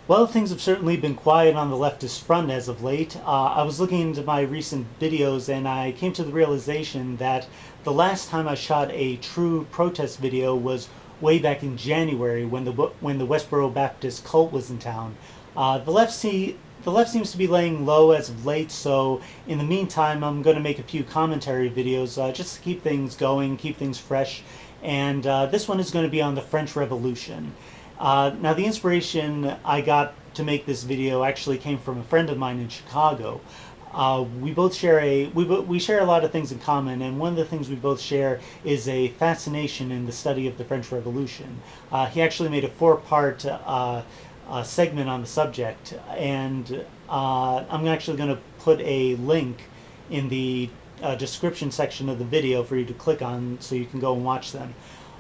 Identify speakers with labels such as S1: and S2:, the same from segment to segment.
S1: Well, things have certainly been quiet on the leftist front as of late. I was looking into my recent videos and I came to the realization that the last time I shot a true protest video was way back in January when the Westboro Baptist cult was in town. The left seems to be laying low as of late, so in the meantime, I'm going to make a few commentary videos just to keep things going, keep things fresh. And this one is going to be on the French Revolution. Now, the inspiration I got to make this video actually came from a friend of mine in Chicago. We both share we share a lot of things in common, and one of the things we both share is a fascination in the study of the French Revolution. He actually made a four-part segment on the subject, and I'm actually going to put a link in the description section of the video for you to click on so you can go and watch them.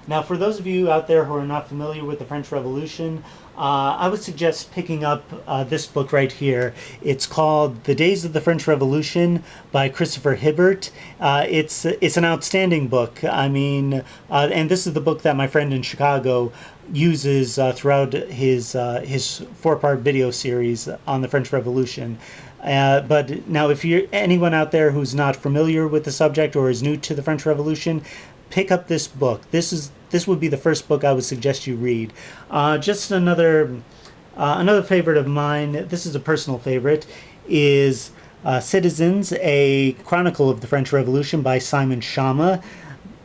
S1: Now, for those of you out there who are not familiar with the French Revolution, I would suggest picking up this book right here. It's called The Days of the French Revolution by Christopher Hibbert. It's an outstanding book. I mean, and this is the book that my friend in Chicago uses throughout his four-part video series on the French Revolution. But now, if you're anyone out there who's not familiar with the subject or is new to the French Revolution, pick up this book. This would be the first book I would suggest you read. Just another favorite of mine. This is a personal favorite. Is Citizens: A Chronicle of the French Revolution by Simon Schama.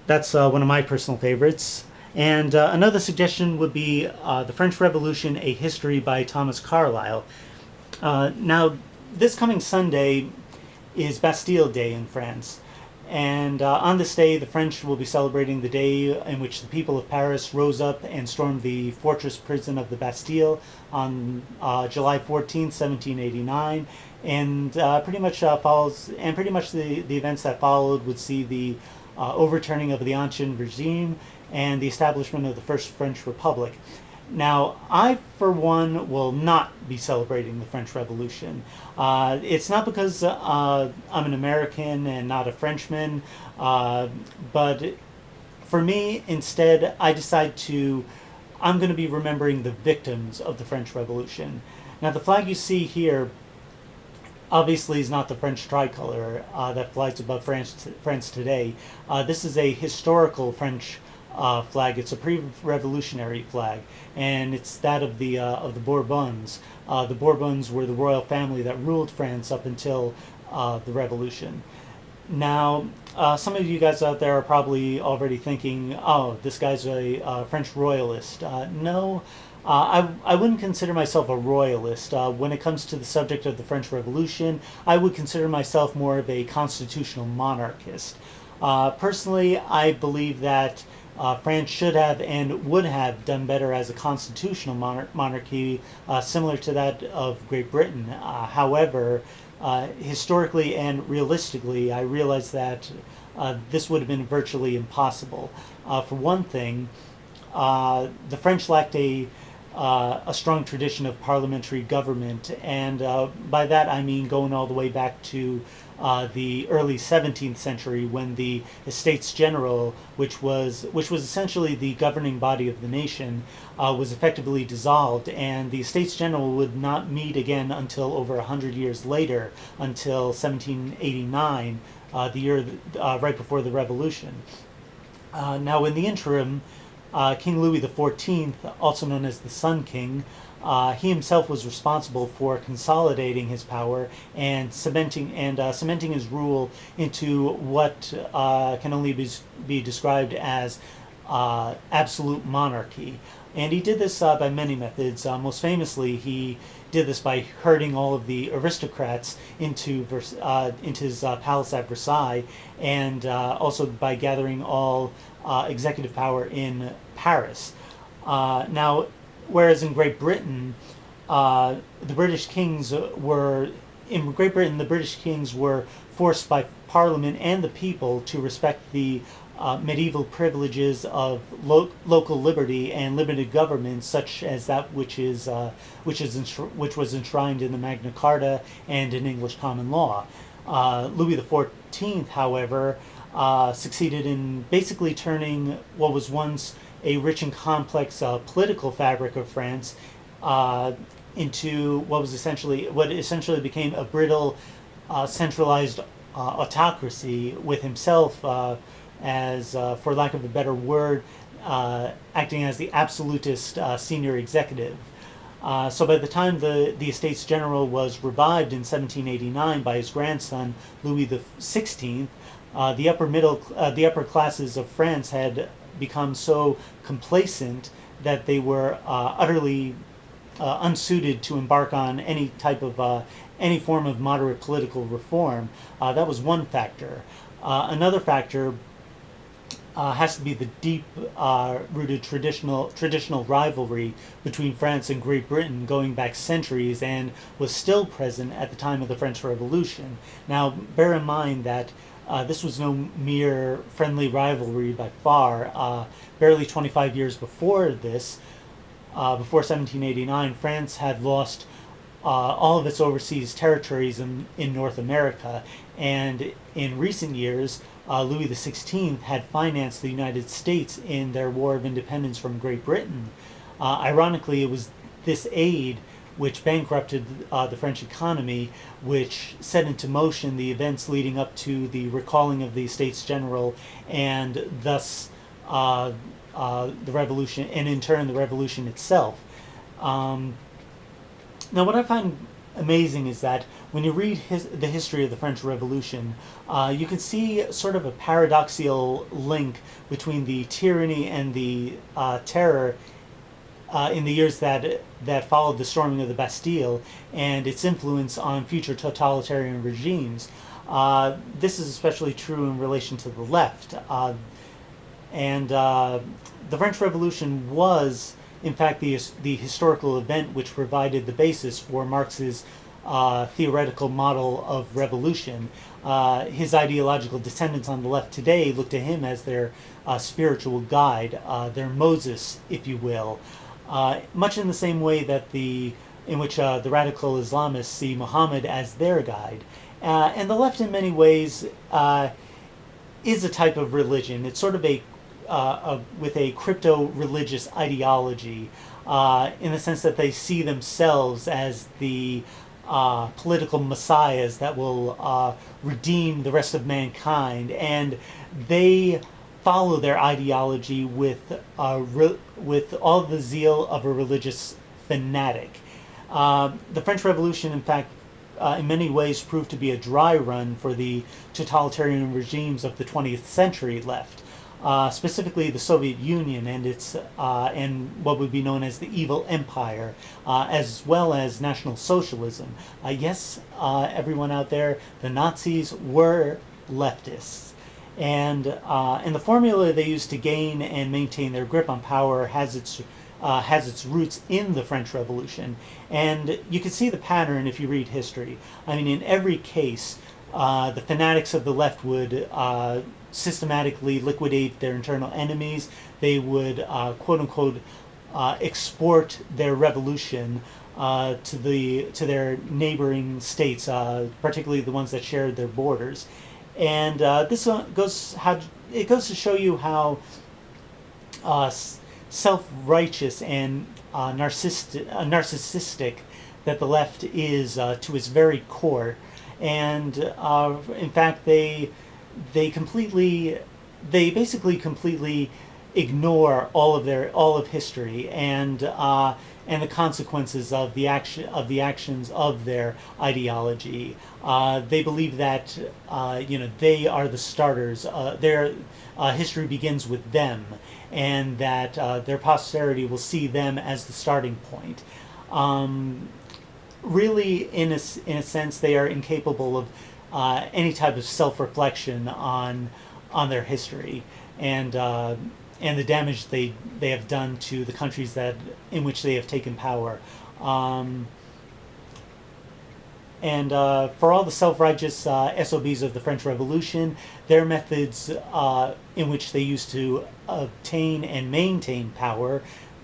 S1: That's one of my personal favorites. And another suggestion would be The French Revolution: A History by Thomas Carlyle. Now, this coming Sunday is Bastille Day in France. And on this day, the French will be celebrating the day in which the people of Paris rose up and stormed the fortress prison of the Bastille on July 14th, 1789. And pretty much the events that followed would see the overturning of the ancien regime and the establishment of the First French Republic. Now, I, for one, will not be celebrating the French Revolution. It's not because I'm an American and not a Frenchman, but for me, instead, I'm going to be remembering the victims of the French Revolution. Now, the flag you see here obviously is not the French tricolor that flies above France today. This is a historical French flag. It's a pre-revolutionary flag, and it's that of the Bourbons. The Bourbons were the royal family that ruled France up until the Revolution. Now, some of you guys out there are probably already thinking, "Oh, this guy's a French royalist." No. I wouldn't consider myself a royalist. When it comes to the subject of the French Revolution, I would consider myself more of a constitutional monarchist. Personally, I believe that France should have and would have done better as a constitutional monarchy, similar to that of Great Britain. However, historically and realistically, I realize that this would have been virtually impossible. For one thing, the French lacked a strong tradition of parliamentary government, and by that I mean going all the way back to the early 17th century, when the Estates General, which was essentially the governing body of the nation, was effectively dissolved, and the Estates General would not meet again until over 100 years later, until 1789, the year right before the Revolution. Now, in the interim, King Louis XIV, also known as the Sun King, he himself was responsible for consolidating his power and cementing his rule into what can only be described as absolute monarchy. And he did this by many methods. Most famously, he did this by herding all of the aristocrats into his palace at Versailles, and also by gathering all executive power in Paris. Now, whereas in Great Britain, the British kings were forced by Parliament and the people to respect the medieval privileges of local liberty and limited government, such as that which was enshrined in the Magna Carta and in English common law. Louis XIV, however, succeeded in basically turning what was once a rich and complex political fabric of France into what essentially became a brittle, centralized autocracy, with himself as, for lack of a better word, acting as the absolutist senior executive. So by the time the Estates General was revived in 1789 by his grandson Louis XVI, the upper classes of France had become so complacent that they were utterly unsuited to embark on any form of moderate political reform. That was one factor. Another factor has to be the deep-rooted traditional rivalry between France and Great Britain, going back centuries, and was still present at the time of the French Revolution. Now, bear in mind that this was no mere friendly rivalry by far. Barely 25 years before this, before 1789, France had lost all of its overseas territories in North America, and in recent years, Louis XVI had financed the United States in their War of Independence from Great Britain. Ironically, it was this aid which bankrupted the French economy, which set into motion the events leading up to the recalling of the Estates General, and thus the revolution, and in turn the revolution itself. Now, what I find amazing is that when you read the history of the French Revolution, you can see sort of a paradoxical link between the tyranny and the terror in the years that followed the storming of the Bastille, and its influence on future totalitarian regimes. This is especially true in relation to the left. And the French Revolution was, in fact, the historical event which provided the basis for Marx's theoretical model of revolution. His ideological descendants on the left today look to him as their spiritual guide, their Moses, if you will. Much in the same way that in which the radical Islamists see Muhammad as their guide. And the left, in many ways, is a type of religion. It's sort of with a crypto-religious ideology, in the sense that they see themselves as the political messiahs that will redeem the rest of mankind, and they follow their ideology with all the zeal of a religious fanatic. The French Revolution, in fact, in many ways proved to be a dry run for the totalitarian regimes of the 20th century left. Specifically the Soviet Union and its and what would be known as the evil empire, as well as National Socialism. Yes, everyone out there, the Nazis were leftists, and the formula they used to gain and maintain their grip on power has its roots in the French Revolution, and you can see the pattern if you read history. I mean, in every case, the fanatics of the left would systematically liquidate their internal enemies. They would, quote unquote, export their revolution to their neighboring states, particularly the ones that shared their borders. And this goes to show you how self-righteous and narcissistic that the left is to its very core. And in fact, they basically completely ignore all of history and the consequences of the actions of their ideology. They believe that they are the starters. Their history begins with them, and that their posterity will see them as the starting point. Really, in a sense, they are incapable of any type of self-reflection on their history and the damage they have done to the countries in which they have taken power. And for all the self-righteous SOBs of the French Revolution, their methods in which they used to obtain and maintain power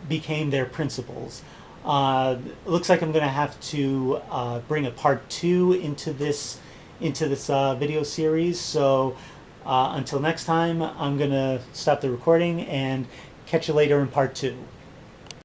S1: became their principles. Looks like I'm going to have to bring a part 2 into this video series. So until next time, I'm going to stop the recording and catch you later in part 2.